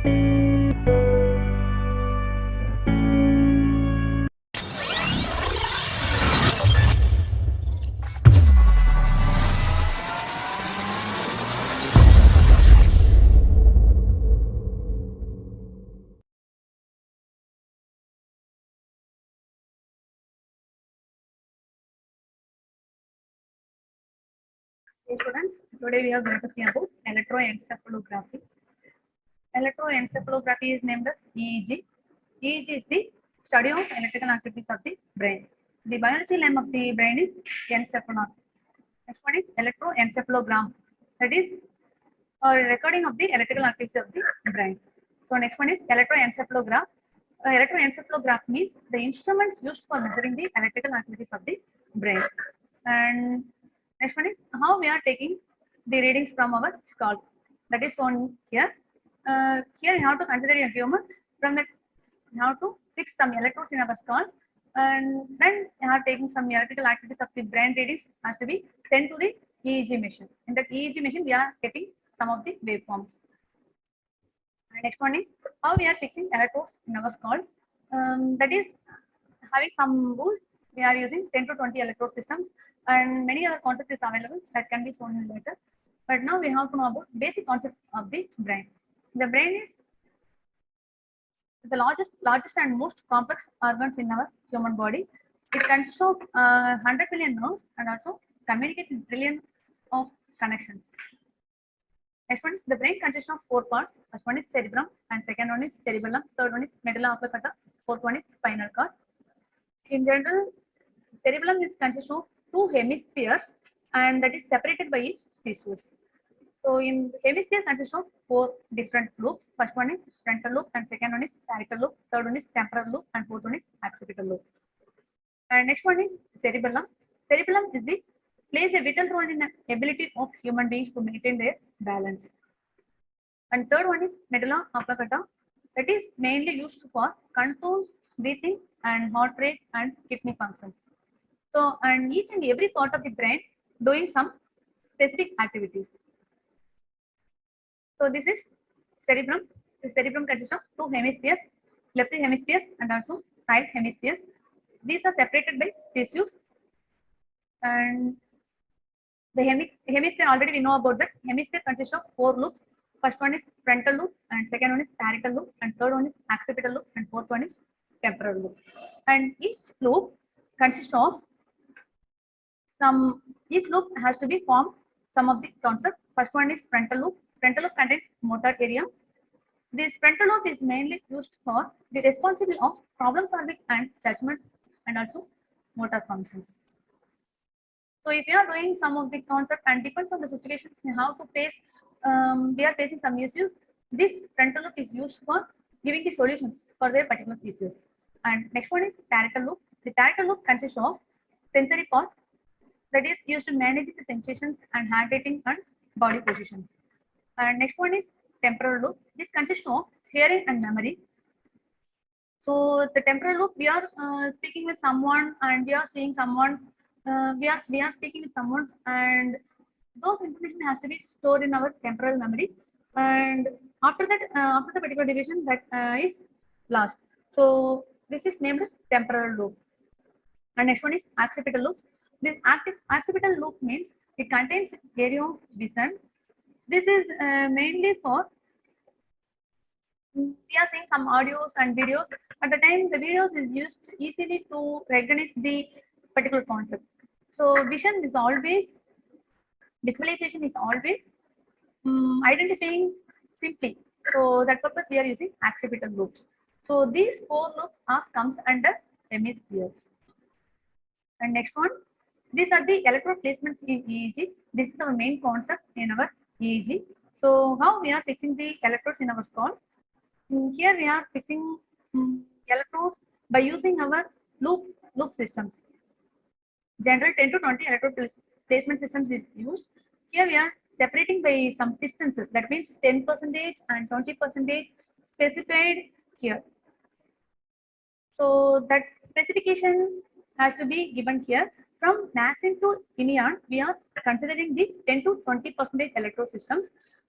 Hey students, today we are going to see about electroencephalography. Electroencephalography is named as EEG. EEG is the study of electrical activities of the brain. The biology name of the brain is encephalon. Next one is electroencephalogram. That is a recording of the electrical activities of the brain. So next one is electroencephalograph. Electroencephalograph means the instruments used for measuring the electrical activities of the brain. And next one is how we are taking the readings from our scalp. That is shown here. Here you have to consider a tumor. From that you have to fix some electrodes in our scalp, and then you are taking some electrical activities of the brain readings has to be sent to the EEG machine. In that EEG machine, we are getting some of the waveforms. And next one is how we are fixing electrodes in our scalp. That is having some rules. We are using 10 to 20 electrode systems, and many other concepts is available that can be shown later. But now we have to know about basic concepts of the brain. The brain is the largest and most complex organs in our human body. It consists of 100 billion nerves and also communicates with trillion of connections. Next one is the brain consists of 4 parts. First one is cerebrum, and second one is cerebellum. Third one is medulla oblongata. Fourth one is spinal cord. In general, cerebellum is consists of 2 hemispheres, and that is separated by its tissues. So in hemisphere consists of 4 different loops. First one is frontal loop, and second one is parietal loop. Third one is temporal loop, and fourth one is occipital loop. And next one is cerebellum. Cerebellum is the plays a vital role in the ability of human beings to maintain their balance. And third one is medulla oblongata. That is mainly used for control, breathing, and heart rate and kidney functions. So, and each and every part of the brain doing some specific activities. So this is cerebrum. The cerebrum consists of 2 hemispheres, left hemispheres and also right hemispheres. These are separated by tissues. And the hemisphere, already we know about that. Hemisphere consists of 4 loops. First one is frontal loop, and second one is parietal loop, and third one is occipital loop, and fourth one is temporal loop. And each loop consists of each loop has to be formed some of the concepts. First one is frontal loop. Frontal loop contains motor area. This frontal lobe is mainly used for the responsibility of problem solving and judgment and also motor functions. So if you are doing some of the concept and depends on the situations you have to face, we are facing some issues. This frontal lobe is used for giving the solutions for their particular issues. And next one is parietal lobe. The parietal lobe consists of sensory part that is used to manage the sensations and handwriting and body positions. And next one is temporal lobe. This consists of hearing and memory. So the temporal lobe, we are speaking with someone and we are seeing someone. We are speaking with someone, and those information has to be stored in our temporal memory. And after that, after the particular division, that is lost. So this is named as temporal lobe. And next one is occipital lobe. This occipital lobe means it contains area of vision. This is mainly for we are seeing some audios and videos. At the time, the videos is used easily to recognize the particular concept. So vision is always, visualization is always identifying simply. So that purpose we are using occipital lobes. So these 4 lobes comes under hemispheres. And next one, these are the electrode placements in EEG. This is our main concept in our EEG. So how we are fixing the electrodes in our skull? Here we are fixing electrodes by using our loop systems. General 10 to 20 electrode placement systems is used. Here we are separating by some distances. That means 10% and 20% specified here. So that specification has to be given here. From nascent to inion, we are considering the 10 to 20% electrode systems.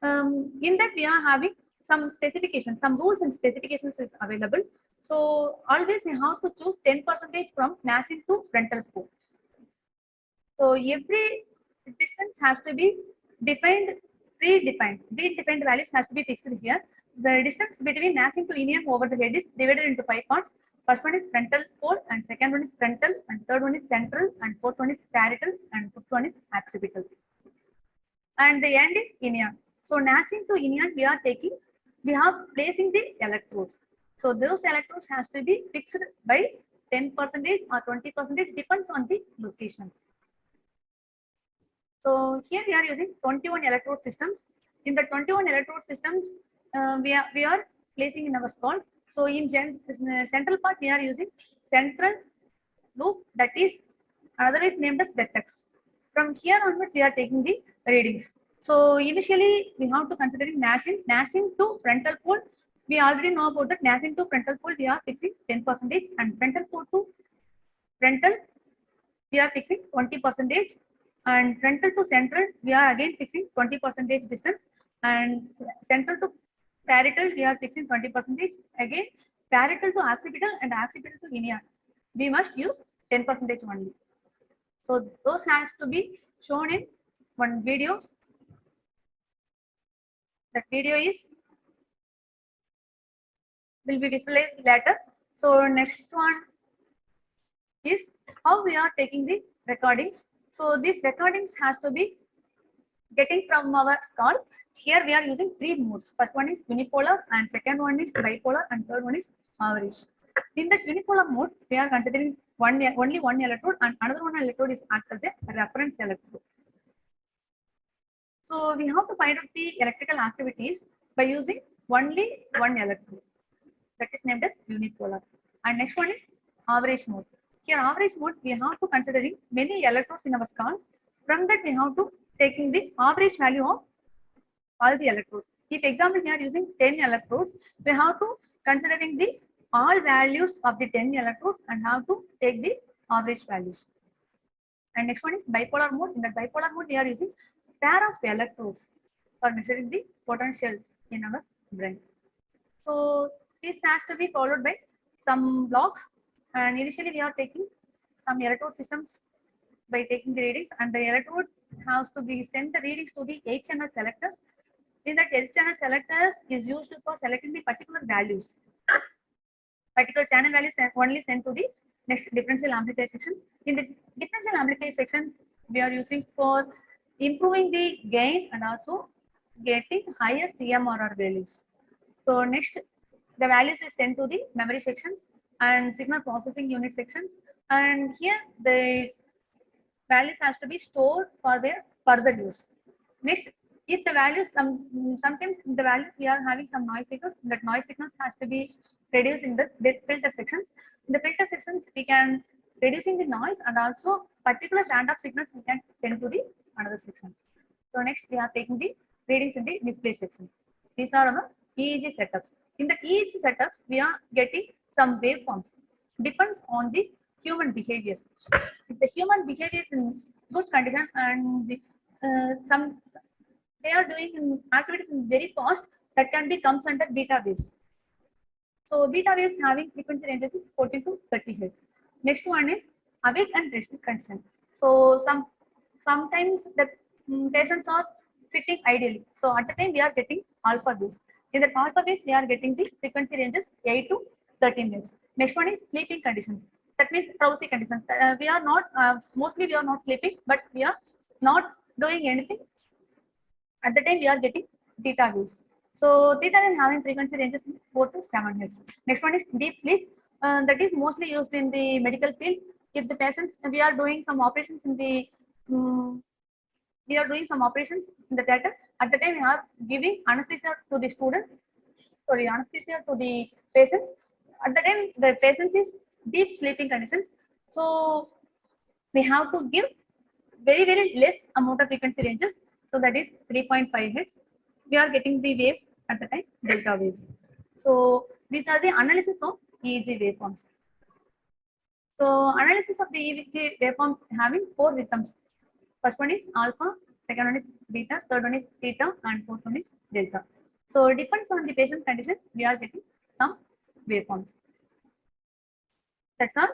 In that we are having some specifications, some rules and specifications is available. So always we have to choose 10% from nascent to frontal pole. So every distance has to be defined, predefined values has to be fixed here. The distance between nascent to inium over the head is divided into 5 parts. First one is frontal pole, and second one is frontal, and third one is central, and fourth one is parietal, and fifth one is occipital. And the end is inium. So nascent to inium we are placing the electrodes. So those electrodes has to be fixed by 10% or 20%, depends on the locations. So here we are using 21 electrode systems. In the 21 electrode systems, we are placing in our skull. So in central part, we are using central loop, that is otherwise named as vertex. From here onwards, we are taking the readings. So initially, we have to consider nascent to frontal pole. We already know about that. Nascent to frontal pole, we are fixing 10%, and frontal pole to frontal, we are fixing 20%. And frontal to central, we are again fixing 20% distance, and central to parietal, we are fixing 20%. Again, parietal to occipital and occipital to inium, we must use 10% only. So those has to be shown in one video. That video will be visualized later. So next one is how we are taking the recordings. So these recordings has to be getting from our skull. Here we are using 3 modes. First one is unipolar, and second one is bipolar, and third one is average. In the unipolar mode, we are considering only one electrode, and another one electrode is act as a reference electrode. So we have to find out the electrical activities by using only one electrode. That is named as unipolar. And next one is average mode. Here average mode, we have to considering many electrodes in our skull. From that we have to taking the average value of all the electrodes. If example we are using 10 electrodes, we have to considering the all values of the 10 electrodes and have to take the average values. And next one is bipolar mode. In the bipolar mode, we are using pair of electrodes for measuring the potentials in our brain. So this has to be followed by some blocks, and initially we are taking some electrode systems by taking the readings, and the electrode has to be send the readings to the 8-channel selectors. In that 8-channel selectors is used for selecting the particular values. Particular channel values only sent to the next differential amplifier section. In the differential amplifier sections, we are using for improving the gain and also getting higher CMRR values. So next, the values is sent to the memory sections and signal processing unit sections, and here the values has to be stored for their further use. Next, if the values sometimes the values we are having some noise signals, that noise signals has to be reduced in the filter sections. In the filter sections, we can reducing the noise, and also particular random signals we can send to the another sections. So next, we are taking the readings in the display sections. These are our EEG setups. In the EEG setups, we are getting some waveforms. Depends on the human behaviors. If the human behavior is in good condition and they are doing activities in very fast, that can be comes under beta waves. So beta waves having frequency ranges is 14 to 30 Hz. Next one is awake and resting condition. So sometimes the patients are sitting ideally. So at the time we are getting alpha waves. In the alpha waves, we are getting the frequency ranges 8 to 13 Hz. Next one is sleeping conditions. That means drowsy conditions. We are not mostly we are not sleeping, but we are not doing anything. At the time we are getting theta waves. So theta is having frequency ranges 4 to 7 Hz. Next one is deep sleep. That is mostly used in the medical field. If the patients, we are doing some operations in the theater. At the time we are giving anesthesia to the student, anesthesia to the patients. At the time the patient is deep sleeping conditions. So we have to give very, very less amount of frequency ranges. So that is 3.5 Hz. We are getting the waves at the time, delta waves. So these are the analysis of EEG waveforms. So analysis of the EEG waveform having 4 rhythms. First one is alpha, second one is beta, third one is theta, and fourth one is delta. So So it depends on the patient condition, we are getting some waveforms. That's all.